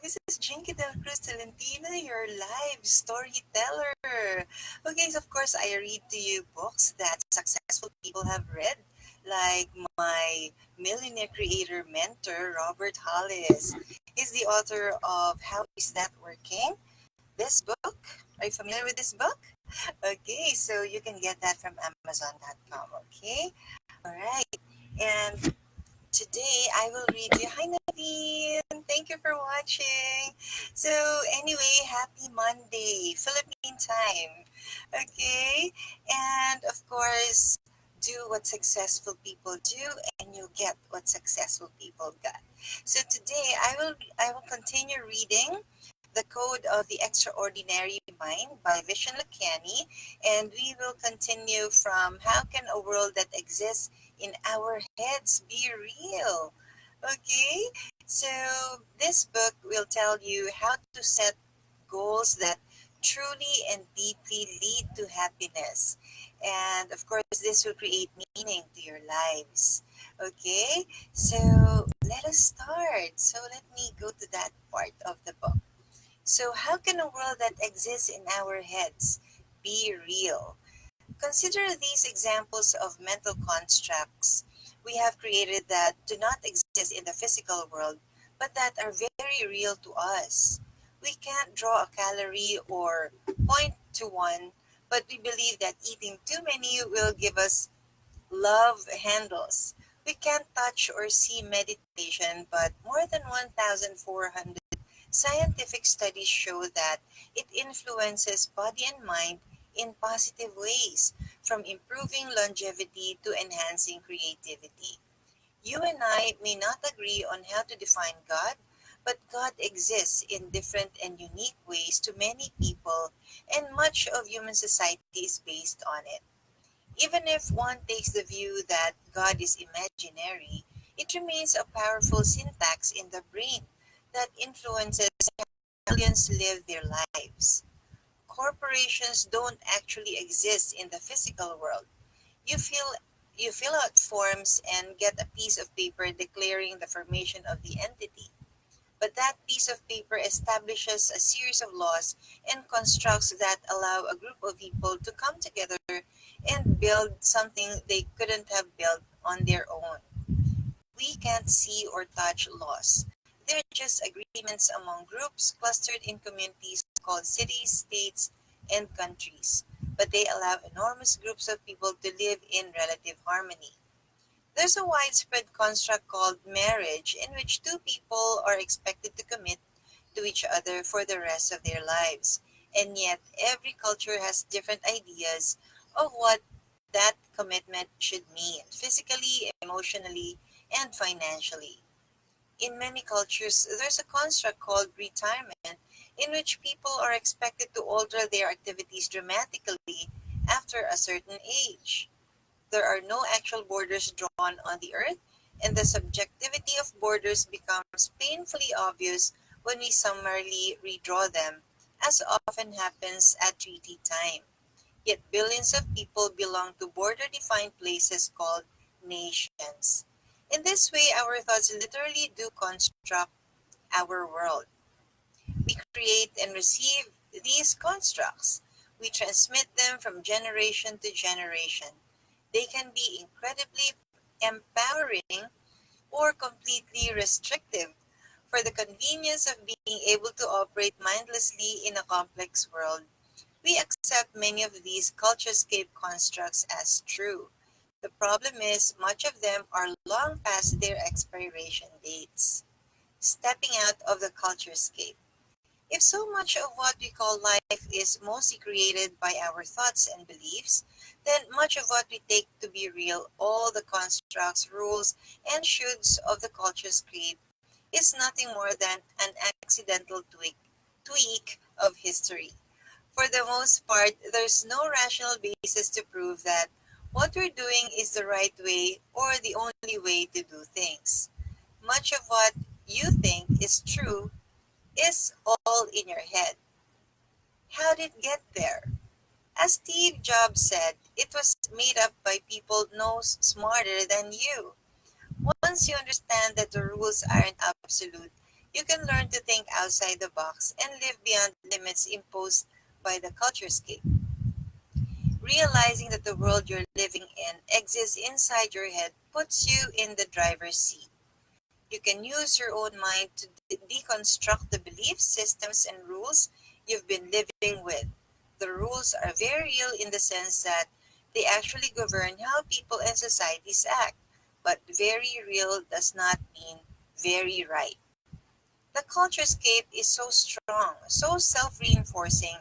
This is Jinky Cruz Tolentino, your live storyteller. Okay, so of course, I read to you books that successful people have read, like my millionaire creator mentor, Robert Hollis. He's the author of How Is That Working? This book. Are you familiar with this book? Okay, so you can get that from Amazon.com. Okay, all right. And today I will read you. Hi, Naveen. Thank you for watching. So, anyway, happy Monday, Philippine time. Okay, and of course, do what successful people do, and you'll get what successful people got. So today I will continue reading The Code of the Extraordinary Mind by Vishen Lakhiani, and we will continue from How Can a World That Exists in Our Heads Be Real? Okay, so this book will tell you how to set goals that truly and deeply lead to happiness. And of course, this will create meaning to your lives. Okay, so let us start. So let me go to that part of the book. So, how can a world that exists in our heads be real? Consider these examples of mental constructs we have created that do not exist in the physical world, but that are very real to us. We can't draw a calorie or point to one, but we believe that eating too many will give us love handles. We can't touch or see meditation, but more than 1,400 scientific studies show that it influences body and mind in positive ways, from improving longevity to enhancing creativity. You and I may not agree on how to define God, but God exists in different and unique ways to many people, and much of human society is based on it. Even if one takes the view that God is imaginary, it remains a powerful syntax in the brain that influences how millions live their lives. Corporations don't actually exist in the physical world. You fill you fill out forms and get a piece of paper declaring the formation of the entity. But that piece of paper establishes a series of laws and constructs that allow a group of people to come together and build something they couldn't have built on their own. We can't see or touch laws. They're just agreements among groups clustered in communities called cities, states, and countries. But they allow enormous groups of people to live in relative harmony. There's a widespread construct called marriage in which two people are expected to commit to each other for the rest of their lives. And yet, every culture has different ideas of what that commitment should mean physically, emotionally, and financially. In many cultures, there's a construct called retirement in which people are expected to alter their activities dramatically after a certain age. There are no actual borders drawn on the earth, and the subjectivity of borders becomes painfully obvious when we summarily redraw them, as often happens at treaty time. Yet billions of people belong to border defined places called nations. In this way, our thoughts literally do construct our world. We create and receive these constructs. We transmit them from generation to generation. They can be incredibly empowering or completely restrictive. For the convenience of being able to operate mindlessly in a complex world, we accept many of these culturescape constructs as true. The problem is, much of them are long past their expiration dates. Stepping out of the culturescape. If so much of what we call life is mostly created by our thoughts and beliefs, then much of what we take to be real, all the constructs, rules, and shoulds of the culturescape, is nothing more than an accidental tweak of history. For the most part, there's no rational basis to prove that what we're doing is the right way or the only way to do things. Much of what you think is true is all in your head. How did it get there? As Steve Jobs said, it was made up by people no smarter than you. Once you understand that the rules aren't absolute, you can learn to think outside the box and live beyond limits imposed by the culturescape. Realizing that the world you're living in exists inside your head puts you in the driver's seat. You can use your own mind to deconstruct the beliefs, systems, and rules you've been living with. The rules are very real in the sense that they actually govern how people and societies act. But very real does not mean very right. The culturescape is so strong, so self reinforcing,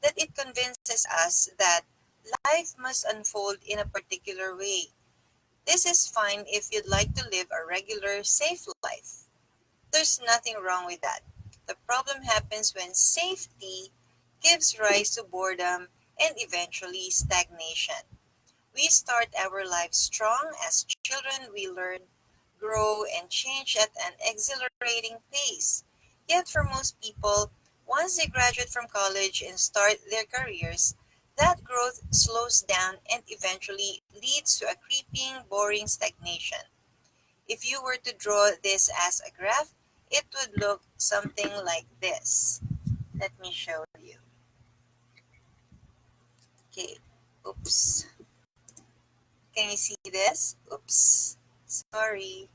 that it convinces us that life must unfold in a particular way. This is fine if you'd like to live a regular, safe life. There's nothing wrong with that. The problem happens when safety gives rise to boredom and eventually stagnation. We start our lives strong. As children, we learn, grow, and change at an exhilarating pace. Yet, for most people, once they graduate from college and start their careers, that growth slows down and eventually leads to a creeping, boring stagnation. If you were to draw this as a graph, it would look something like this. Let me show you. Okay, oops. Can you see this? Oops. Sorry.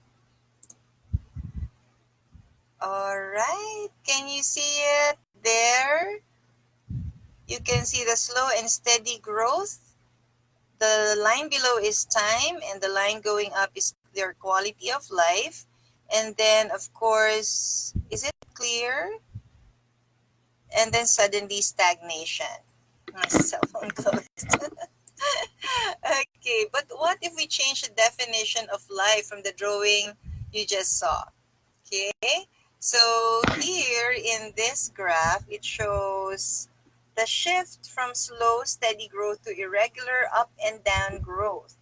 Alright, can you see it there? You can see the slow and steady growth. The line below is time, and the line going up is their quality of life. And then, of course, is it clear? And then suddenly stagnation. My cell phone closed. Okay, but what if we change the definition of life from the drawing you just saw? Okay, so here in this graph, it shows the shift from slow, steady growth to irregular up and down growth.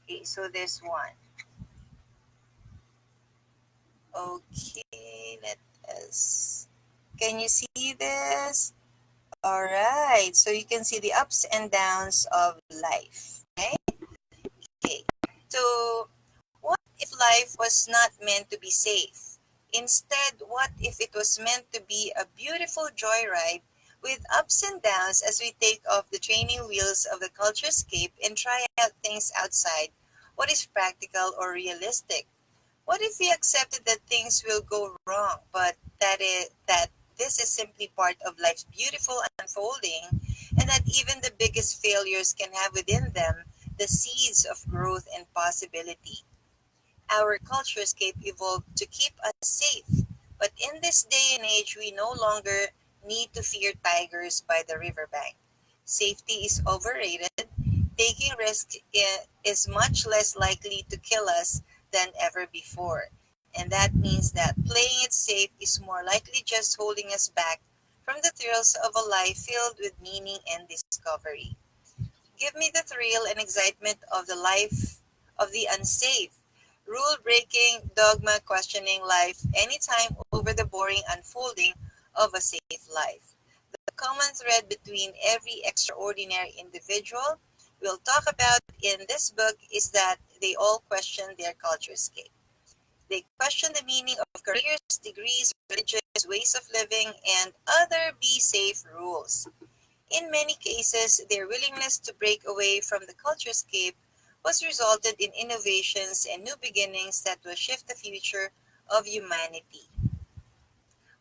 Okay, so this one. Okay, let us. Can you see this? All right, so you can see the ups and downs of life. Right? Okay, so what if life was not meant to be safe? Instead, what if it was meant to be a beautiful joyride with ups and downs as we take off the training wheels of the culturescape and try out things outside what is practical or realistic? What if we accepted that things will go wrong, but that this is simply part of life's beautiful unfolding, and that even the biggest failures can have within them the seeds of growth and possibility? Our culturescape evolved to keep us safe, but in this day and age, we no longer need to fear tigers by the riverbank. Safety is overrated. Taking risk is much less likely to kill us than ever before. And that means that playing it safe is more likely just holding us back from the thrills of a life filled with meaning and discovery. Give me the thrill and excitement of the life of the unsafe. Rule breaking, dogma questioning life anytime over the boring unfolding of a safe life. The common thread between every extraordinary individual we'll talk about in this book is that they all question their culturescape. They question the meaning of careers, degrees, religions, ways of living, and other be safe rules. In many cases, their willingness to break away from the culturescape was resulted in innovations and new beginnings that will shift the future of humanity.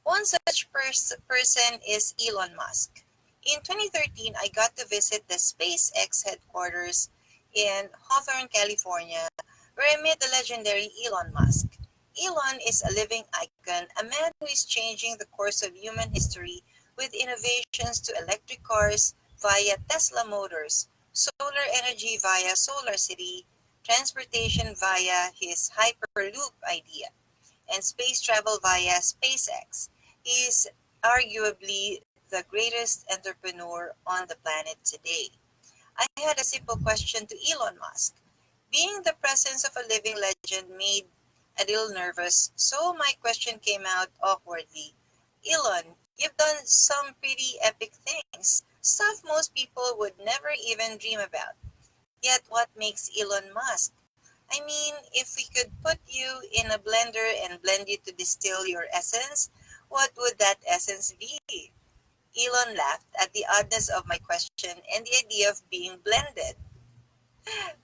One such person is Elon Musk. In 2013, I got to visit the SpaceX headquarters in Hawthorne, California, where I met the legendary Elon Musk. Elon is a living icon, a man who is changing the course of human history with innovations to electric cars via Tesla Motors, solar energy via Solar City, transportation via his Hyperloop idea, and space travel via SpaceX. He is arguably the greatest entrepreneur on the planet today. I had a simple question to Elon Musk. Being the presence of a living legend made a little nervous, so my question came out awkwardly. Elon, you've done some pretty epic things, stuff most people would never even dream about. Yet what makes Elon Musk? I mean, if we could put you in a blender and blend you to distill your essence, what would that essence be? Elon laughed at the oddness of my question and the idea of being blended,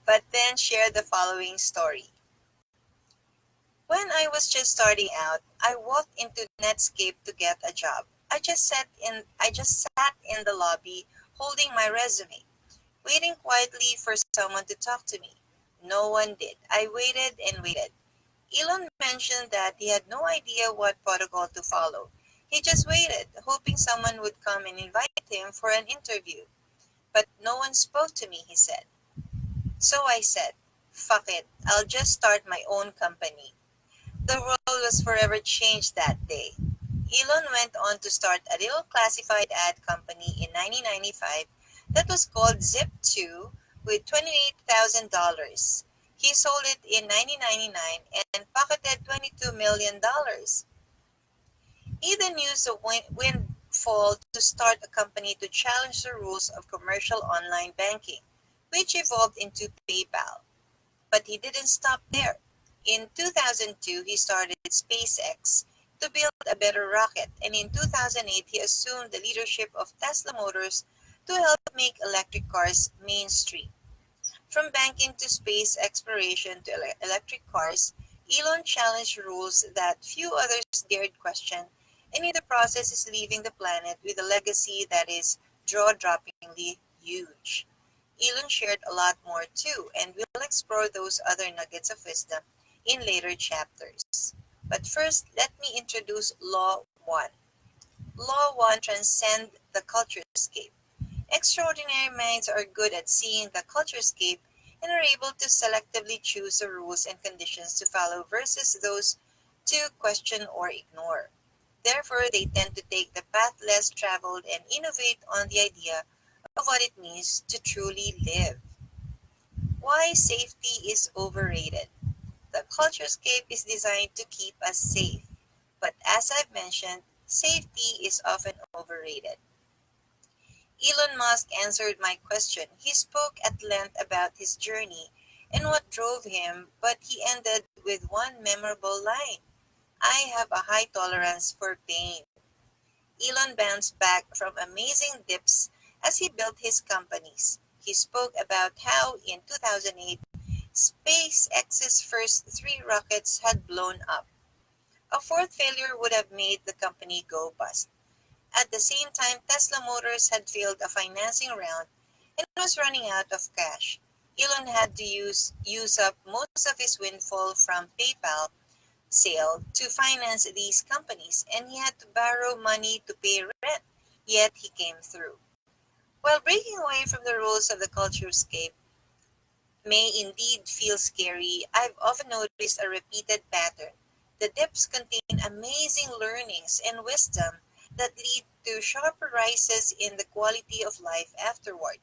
but then shared the following story. When I was just starting out, I walked into Netscape to get a job. I just sat in the lobby holding my resume, waiting quietly for someone to talk to me. No one did. I waited and waited. Elon mentioned that he had no idea what protocol to follow. He just waited, hoping someone would come and invite him for an interview. But no one spoke to me, he said. So I said, fuck it, I'll just start my own company. The world was forever changed that day. Elon went on to start a little classified ad company in 1995 that was called Zip2 with $28,000. He sold it in 1999 and pocketed $22 million. He then used a windfall to start a company to challenge the rules of commercial online banking, which evolved into PayPal. But he didn't stop there. In 2002, he started SpaceX to build a better rocket, and in 2008, he assumed the leadership of Tesla Motors to help make electric cars mainstream. From banking to space exploration to electric cars, Elon challenged rules that few others dared question, and in the process is leaving the planet with a legacy that is jaw-droppingly huge. Elon shared a lot more too, and we'll explore those other nuggets of wisdom in later chapters. But first, let me introduce Law 1. Law 1 transcend the culturescape. Extraordinary minds are good at seeing the culturescape and are able to selectively choose the rules and conditions to follow versus those to question or ignore. Therefore, they tend to take the path less traveled and innovate on the idea of what it means to truly live. Why safety is overrated. The culturescape is designed to keep us safe, but as I've mentioned, safety is often overrated. Elon Musk answered my question. He spoke at length about his journey and what drove him, but he ended with one memorable line. I have a high tolerance for pain. Elon bounced back from amazing dips as he built his companies. He spoke about how in 2008, SpaceX's first three rockets had blown up. A fourth failure would have made the company go bust. At the same time, Tesla Motors had failed a financing round and was running out of cash. Elon had to use up most of his windfall from PayPal sale to finance these companies, and he had to borrow money to pay rent. Yet he came through. While breaking away from the rules of the culturescape may indeed feel scary, I've often noticed a repeated pattern. The dips contain amazing learnings and wisdom that lead to sharper rises in the quality of life afterward.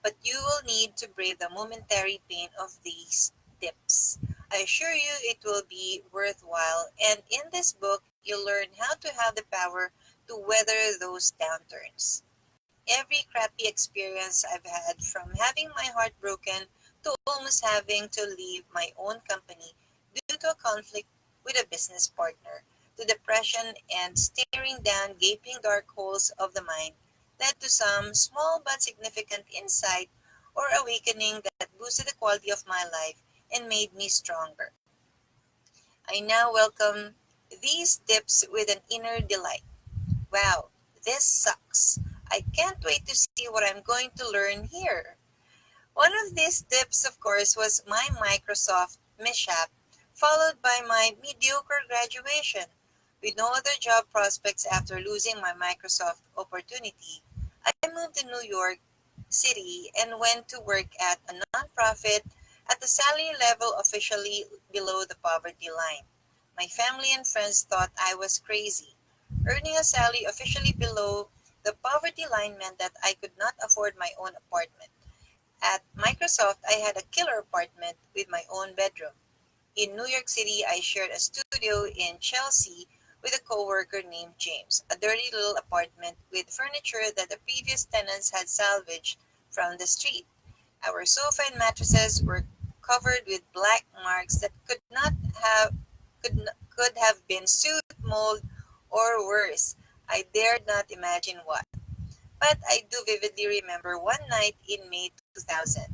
But you will need to brave the momentary pain of these dips. I assure you it will be worthwhile, and in this book, you'll learn how to have the power to weather those downturns. Every crappy experience I've had, from having my heart broken to almost having to leave my own company due to a conflict with a business partner, to depression and staring down gaping dark holes of the mind, led to some small but significant insight or awakening that boosted the quality of my life and made me stronger. I now welcome these dips with an inner delight. Wow, this sucks. I can't wait to see what I'm going to learn here. One of these dips, of course, was my Microsoft mishap, followed by my mediocre graduation. With no other job prospects after losing my Microsoft opportunity, I moved to New York City and went to work at a nonprofit at the salary level officially below the poverty line. My family and friends thought I was crazy. Earning a salary officially below the poverty line meant that I could not afford my own apartment. At Microsoft, I had a killer apartment with my own bedroom. In New York City, I shared a studio in Chelsea with a coworker named James, a dirty little apartment with furniture that the previous tenants had salvaged from the street. Our sofa and mattresses were covered with black marks that could have been soot, mold, or worse. I dared not imagine what. But I do vividly remember one night in May 2000.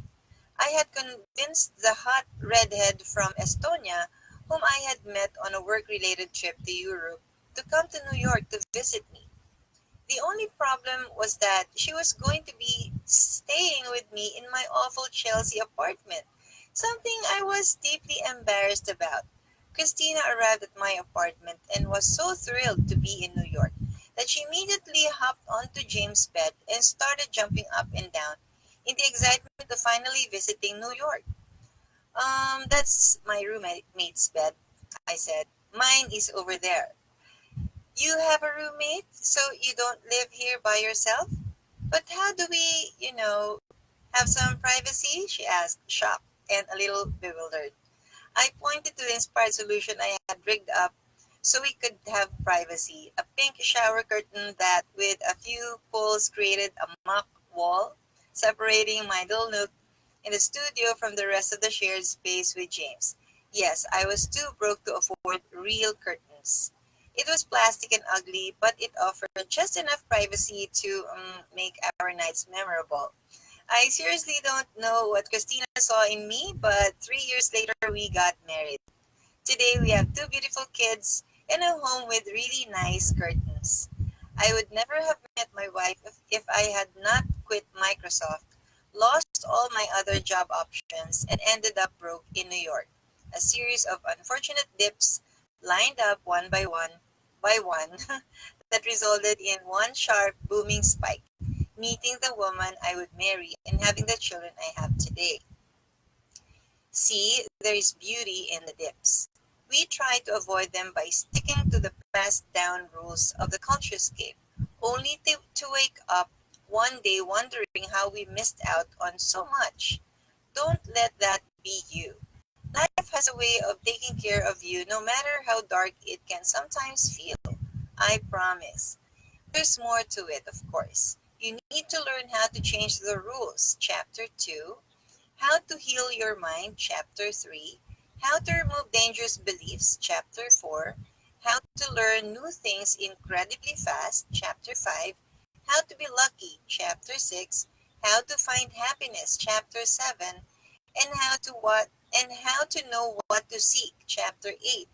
I had convinced the hot redhead from Estonia, whom I had met on a work related trip to Europe, to come to New York to visit me. The only problem was that she was going to be staying with me in my awful Chelsea apartment, something I was deeply embarrassed about. Christina arrived at my apartment and was so thrilled to be in New York that she immediately hopped onto James' bed and started jumping up and down in the excitement of finally visiting New York. That's my roommate's bed, I said. Mine is over there. You have a roommate, so you don't live here by yourself? But how do we, have some privacy? She asked, shocked and a little bewildered. I pointed to the inspired solution I had rigged up so we could have privacy. A pink shower curtain that, with a few pulls, created a mock wall separating my little nook in the studio from the rest of the shared space with James. Yes, I was too broke to afford real curtains. It was plastic and ugly, but it offered just enough privacy to make our nights memorable. I seriously don't know what Christina saw in me, but 3 years later we got married. Today we have two beautiful kids and a home with really nice curtains. I would never have met my wife if I had not quit Microsoft, lost all my other job options, and ended up broke in New York. A series of unfortunate dips lined up one by one that resulted in one sharp booming spike, meeting the woman I would marry and having the children I have today. See, there is beauty in the dips. We try to avoid them by sticking to the passed down rules of the culturescape, only to wake up one day wondering how we missed out on so much. Don't let that be you. Life has a way of taking care of you no matter how dark it can sometimes feel. I promise. There's more to it, of course. You need to learn how to change the rules. Chapter 2. How to Heal Your Mind, Chapter 3. How to Remove Dangerous Beliefs, Chapter 4. How to Learn New Things Incredibly Fast, Chapter 5. How to Be Lucky, Chapter 6. How to Find Happiness, Chapter 7. And how to know what to seek, Chapter 8.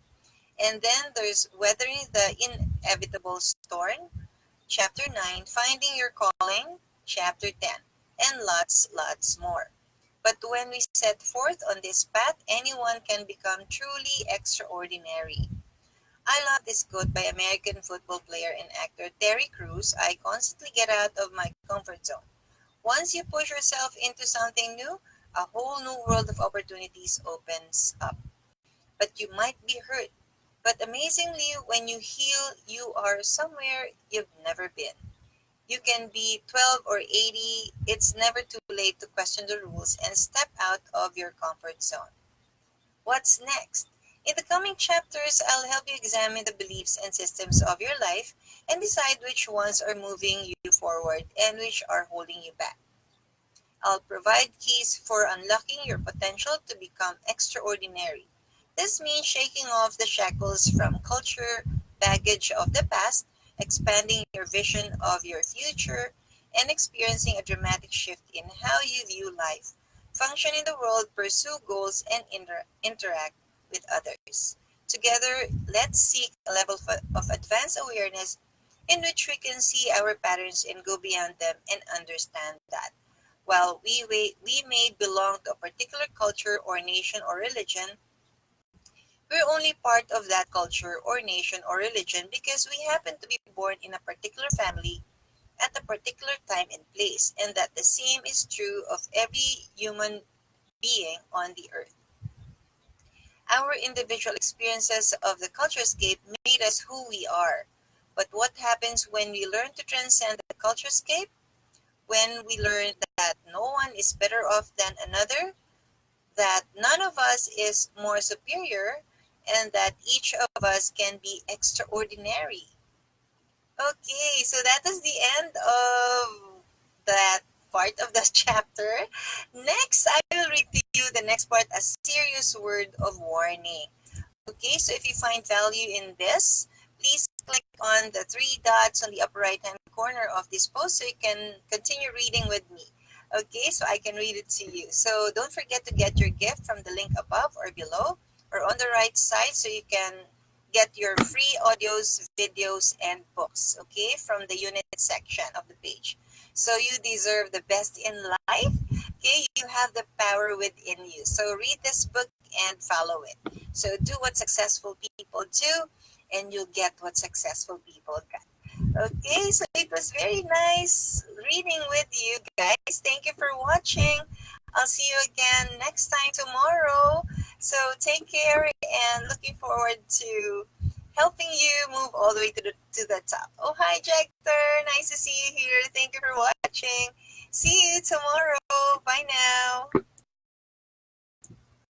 And then there's Weathering the Inevitable Storm, Chapter 9, Finding Your Calling, Chapter 10, and lots more. But when we set forth on this path, anyone can become truly extraordinary. I love this quote by American football player and actor Terry Cruz. I constantly get out of my comfort zone. Once you push yourself into something new, a whole new world of opportunities opens up. But you might be hurt. But amazingly, when you heal, you are somewhere you've never been. You can be 12 or 80. It's never too late to question the rules and step out of your comfort zone. What's next? In the coming chapters, I'll help you examine the beliefs and systems of your life and decide which ones are moving you forward and which are holding you back. I'll provide keys for unlocking your potential to become extraordinary. This means shaking off the shackles from culture, baggage of the past, expanding your vision of your future, and experiencing a dramatic shift in how you view life, function in the world, pursue goals, and interact with others. Together, let's seek a level of advanced awareness in which we can see our patterns and go beyond them and understand that. While we may belong to a particular culture or nation or religion, we're only part of that culture or nation or religion because we happen to be born in a particular family at a particular time and place, and that the same is true of every human being on the earth. Our individual experiences of the culturescape made us who we are. But what happens when we learn to transcend the culturescape? When we learn that no one is better off than another, that none of us is more superior, and that each of us can be extraordinary. Okay, so that is the end of that part of the chapter. Next, I will read to you the next part, a serious word of warning. Okay, so if you find value in this, please click on the three dots on the upper right hand corner of this post so you can continue reading with me. Okay, so I can read it to you. So don't forget to get your gift from the link above or below or on the right side so you can get your free audios, videos, and books, okay, from the unit section of the page. So you deserve the best in life. Okay, you have the power within you. So read this book and follow it. So do what successful people do, and you'll get what successful people get. Okay, so it was very nice reading with you guys. Thank you for watching. I'll see you again next time tomorrow. So take care and looking forward to helping you move all the way to the top. Oh, hi, Jector. Nice to see you here. Thank you for watching. See you tomorrow. Bye now.